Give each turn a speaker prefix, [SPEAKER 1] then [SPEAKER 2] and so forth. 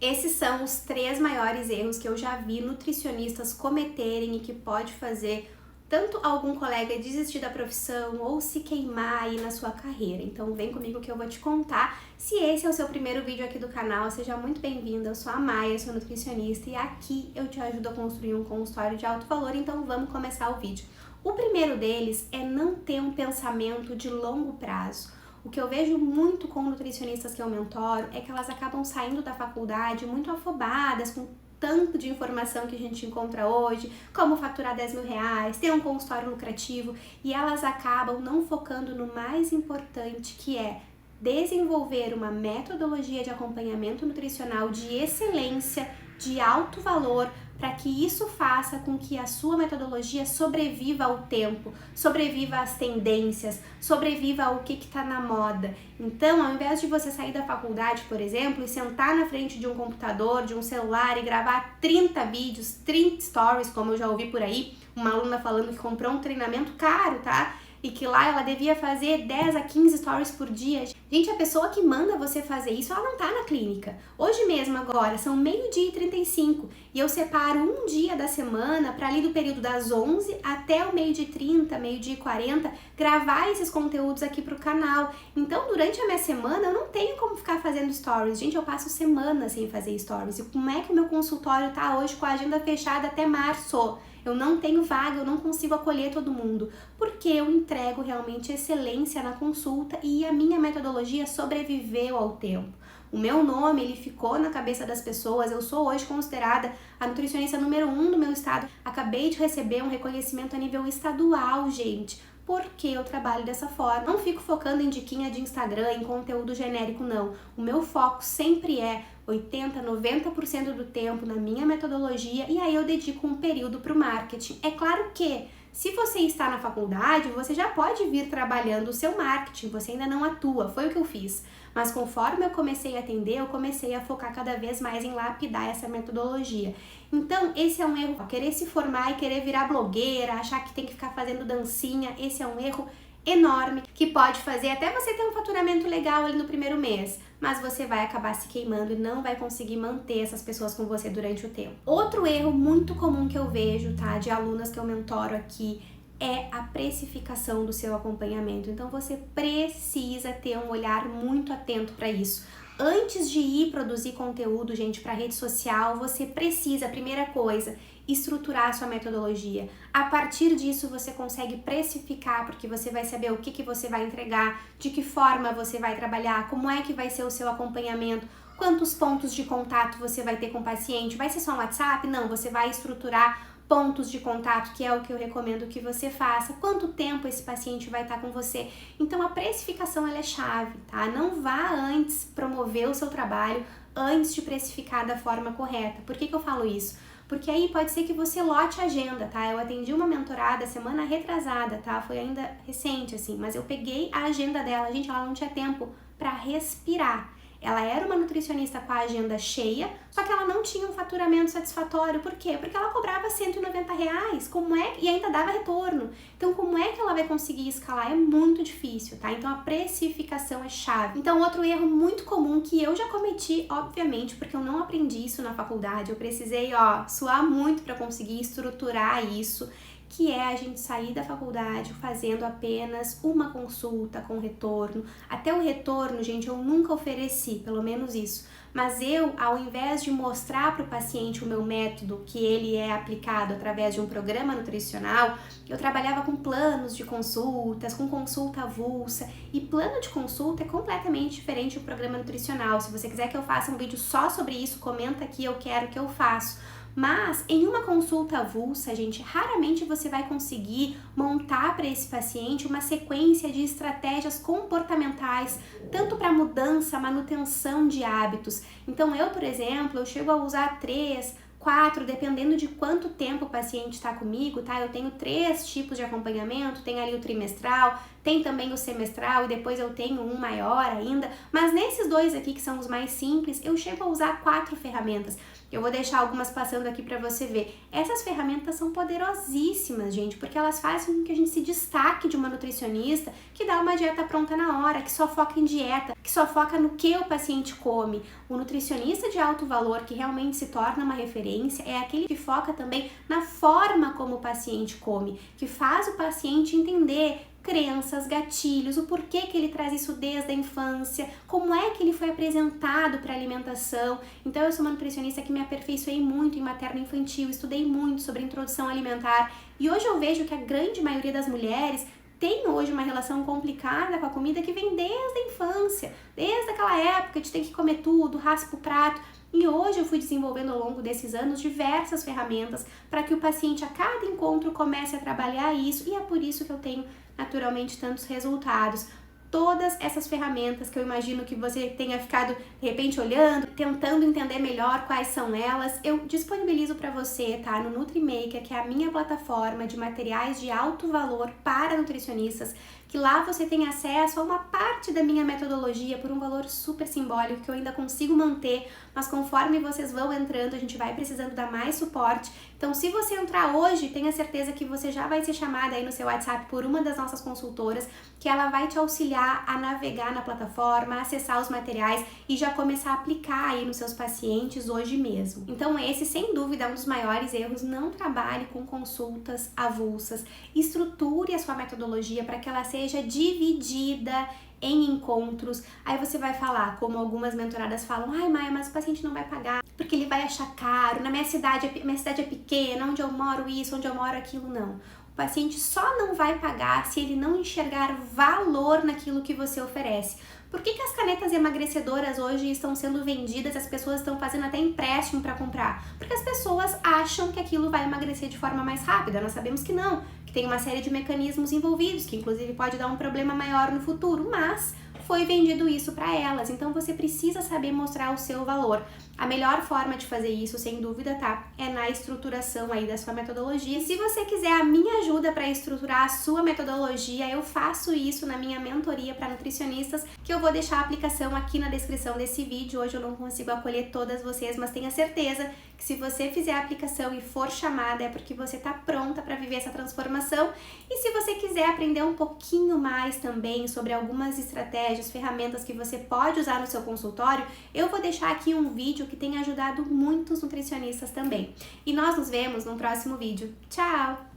[SPEAKER 1] Esses são os 3 maiores erros que eu já vi nutricionistas cometerem e que pode fazer tanto algum colega desistir da profissão ou se queimar aí na sua carreira. Então vem comigo que eu vou te contar. Se esse é o seu primeiro vídeo aqui do canal, seja muito bem-vinda. Eu sou a Maia, sou nutricionista e aqui eu te ajudo a construir um consultório de alto valor, então vamos começar o vídeo. O primeiro deles é não ter um pensamento de longo prazo. O que eu vejo muito com nutricionistas que eu mentoro é que elas acabam saindo da faculdade muito afobadas com tanto de informação que a gente encontra hoje, como faturar 10 mil reais, ter um consultório lucrativo, e elas acabam não focando no mais importante, que é desenvolver uma metodologia de acompanhamento nutricional de excelência, de alto valor, para que isso faça com que a sua metodologia sobreviva ao tempo, sobreviva às tendências, sobreviva ao que está na moda. Então, ao invés de você sair da faculdade, por exemplo, e sentar na frente de um computador, de um celular e gravar 30 vídeos, 30 stories, como eu já ouvi por aí, uma aluna falando que comprou um treinamento caro, tá? E que lá ela devia fazer 10 a 15 stories por dia. Gente, a pessoa que manda você fazer isso, ela não tá na clínica. Hoje mesmo, agora, são 12h35 e eu separo um dia da semana para ali do período das 11 até o 12h30, 12h40, gravar esses conteúdos aqui pro canal. Então, durante a minha semana, eu não tenho como ficar fazendo stories. Gente, eu passo semanas sem fazer stories. E como é que o meu consultório tá hoje com a agenda fechada até março? Eu não tenho vaga, eu não consigo acolher todo mundo, porque eu entrego realmente excelência na consulta e a minha metodologia sobreviveu ao tempo. O meu nome, ele ficou na cabeça das pessoas, eu sou hoje considerada a nutricionista número 1 do meu estado. Acabei de receber um reconhecimento a nível estadual, gente, porque eu trabalho dessa forma. Não fico focando em diquinha de Instagram, em conteúdo genérico, não. O meu foco sempre é 80, 90% do tempo na minha metodologia e aí eu dedico um período para o marketing. É claro que se você está na faculdade, você já pode vir trabalhando o seu marketing, você ainda não atua, foi o que eu fiz. Mas conforme eu comecei a atender, eu comecei a focar cada vez mais em lapidar essa metodologia. Então, esse é um erro. Querer se formar e querer virar blogueira, achar que tem que ficar fazendo dancinha, esse é um erro enorme, que pode fazer até você ter um faturamento legal ali no primeiro mês, mas você vai acabar se queimando e não vai conseguir manter essas pessoas com você durante o tempo. Outro erro muito comum que eu vejo, tá, de alunas que eu mentoro aqui, é a precificação do seu acompanhamento. Então você precisa ter um olhar muito atento para isso. Antes de ir produzir conteúdo, gente, para rede social, você precisa, primeira coisa, estruturar a sua metodologia. A partir disso, você consegue precificar, porque você vai saber o que você vai entregar, de que forma você vai trabalhar, como é que vai ser o seu acompanhamento, quantos pontos de contato você vai ter com o paciente. Vai ser só um WhatsApp? Não, você vai estruturar pontos de contato, que é o que eu recomendo que você faça, quanto tempo esse paciente vai estar com você. Então a precificação ela é chave, tá? Não vá antes promover o seu trabalho antes de precificar da forma correta. Por que eu falo isso? Porque aí pode ser que você lote a agenda, tá? Eu atendi uma mentorada semana retrasada, tá? Foi ainda recente, assim, mas eu peguei a agenda dela, gente, ela não tinha tempo para respirar. Ela era uma nutricionista com a agenda cheia, só que ela não tinha um faturamento satisfatório. Por quê? Porque ela cobrava R$190, e ainda dava retorno. Então, como é que ela vai conseguir escalar? É muito difícil, tá? Então, a precificação é chave. Então, outro erro muito comum que eu já cometi, obviamente, porque eu não aprendi isso na faculdade, eu precisei, suar muito para conseguir estruturar isso, que é a gente sair da faculdade fazendo apenas uma consulta com retorno. Até o retorno, gente, eu nunca ofereci, pelo menos isso. Mas eu, ao invés de mostrar para o paciente o meu método, que ele é aplicado através de um programa nutricional, eu trabalhava com planos de consultas, com consulta avulsa, e plano de consulta é completamente diferente do programa nutricional. Se você quiser que eu faça um vídeo só sobre isso, comenta aqui, eu quero que eu faço. Mas em uma consulta avulsa, gente, raramente você vai conseguir montar para esse paciente uma sequência de estratégias comportamentais, tanto para mudança, manutenção de hábitos. Então eu, por exemplo, eu chego a usar 3, 4, dependendo de quanto tempo o paciente está comigo, tá? Eu tenho 3 tipos de acompanhamento, tem ali o trimestral, tem também o semestral e depois eu tenho um maior ainda, mas nesses dois aqui que são os mais simples, eu chego a usar 4 ferramentas. Eu vou deixar algumas passando aqui para você ver. Essas ferramentas são poderosíssimas, gente, porque elas fazem com que a gente se destaque de uma nutricionista que dá uma dieta pronta na hora, que só foca em dieta, que só foca no que o paciente come. O nutricionista de alto valor, que realmente se torna uma referência, é aquele que foca também na forma como o paciente come, que faz o paciente entender crenças, gatilhos, o porquê que ele traz isso desde a infância, como é que ele foi apresentado para a alimentação. Então eu sou uma nutricionista que me aperfeiçoei muito em materno-infantil, estudei muito sobre introdução alimentar e hoje eu vejo que a grande maioria das mulheres tem hoje uma relação complicada com a comida que vem desde a infância, desde aquela época de ter que comer tudo, raspa o prato. E hoje eu fui desenvolvendo ao longo desses anos diversas ferramentas para que o paciente a cada encontro comece a trabalhar isso e é por isso que eu tenho naturalmente tantos resultados. Todas essas ferramentas que eu imagino que você tenha ficado de repente olhando, tentando entender melhor quais são elas, eu disponibilizo para você, tá? No NutriMaker, que é a minha plataforma de materiais de alto valor para nutricionistas, que lá você tem acesso a uma parte da minha metodologia por um valor super simbólico que eu ainda consigo manter, mas conforme vocês vão entrando, a gente vai precisando dar mais suporte. Então, se você entrar hoje, tenha certeza que você já vai ser chamada aí no seu WhatsApp por uma das nossas consultoras, que ela vai te auxiliar a navegar na plataforma, a acessar os materiais e já começar a aplicar aí nos seus pacientes hoje mesmo. Então, esse, sem dúvida, é um dos maiores erros. Não trabalhe com consultas avulsas. Estruture a sua metodologia para que ela seja dividida em encontros. Aí você vai falar, como algumas mentoradas falam, ai Maia, mas o paciente não vai pagar porque ele vai achar caro, minha cidade é pequena, onde eu moro isso, onde eu moro aquilo. Não. O paciente só não vai pagar se ele não enxergar valor naquilo que você oferece. Por que as canetas emagrecedoras hoje estão sendo vendidas, as pessoas estão fazendo até empréstimo para comprar? Porque as pessoas acham que aquilo vai emagrecer de forma mais rápida. Nós sabemos que não, que tem uma série de mecanismos envolvidos, que inclusive pode dar um problema maior no futuro, mas foi vendido isso para elas. Então você precisa saber mostrar o seu valor. A melhor forma de fazer isso, sem dúvida, tá? É na estruturação aí da sua metodologia. E se você quiser a minha ajuda para estruturar a sua metodologia, eu faço isso na minha mentoria para nutricionistas, que eu vou deixar a aplicação aqui na descrição desse vídeo. Hoje eu não consigo acolher todas vocês, mas tenha certeza que se você fizer a aplicação e for chamada, é porque você tá pronta para viver essa transformação. E se você quiser aprender um pouquinho mais também sobre algumas estratégias, ferramentas que você pode usar no seu consultório, eu vou deixar aqui um vídeo que tem ajudado muitos nutricionistas também. E nós nos vemos no próximo vídeo. Tchau!